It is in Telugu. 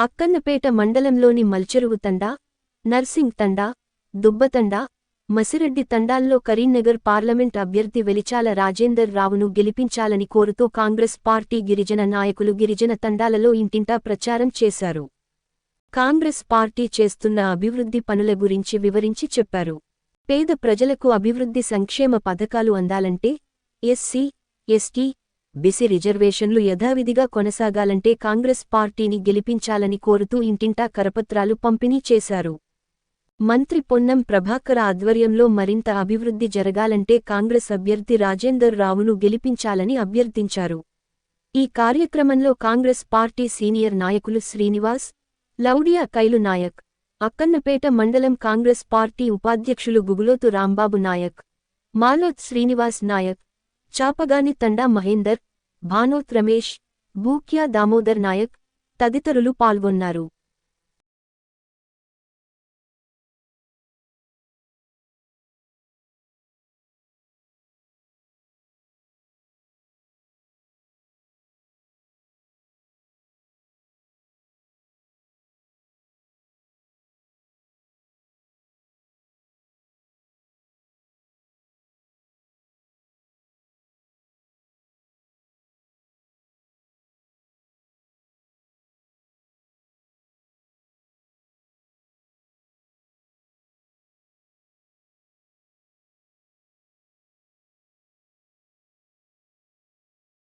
అక్కన్నపేట మండలంలోని మల్చెరువు తండా, నర్సింగ్ తండా, దుబ్బతండా, మసిరెడ్డి తండాల్లో కరీంనగర్ పార్లమెంట్ అభ్యర్థి వెలిచాల రాజేందర్ రావును గెలిపించాలని కోరుతూ కాంగ్రెస్ పార్టీ గిరిజన నాయకులు గిరిజన తండాలలో ఇంటింటా ప్రచారం చేశారు. కాంగ్రెస్ పార్టీ చేస్తున్న అభివృద్ధి పనుల గురించి వివరించి చెప్పారు. పేద ప్రజలకు అభివృద్ధి సంక్షేమ పథకాలు అందాలంటే, ఎస్సీ, ఎస్టీ, బీసీ రిజర్వేషన్లు యథావిధిగా కొనసాగాలంటే కాంగ్రెస్ పార్టీని గెలిపించాలని కోరుతూ ఇంటింటా కరపత్రాలు పంపిణీ చేశారు. మంత్రి పొన్నం ప్రభాకర్ ఆధ్వర్యంలో మరింత అభివృద్ధి జరగాలంటే కాంగ్రెస్ అభ్యర్థి రాజేందర్ రావును గెలిపించాలని అభ్యర్థించారు. ఈ కార్యక్రమంలో కాంగ్రెస్ పార్టీ సీనియర్ నాయకులు శ్రీనివాస్, లౌడియా కైలు నాయక్, అక్కన్నపేట మండలం కాంగ్రెస్ పార్టీ ఉపాధ్యక్షులు గుగులోతు రాంబాబు నాయక్, మాలోత్ శ్రీనివాస్ నాయక్, చాపగాని తండా మహేందర్, భానోత్ రమేష్, బూక్యా దామోదర్ నాయక్ తదితరులు పాల్గొన్నారు.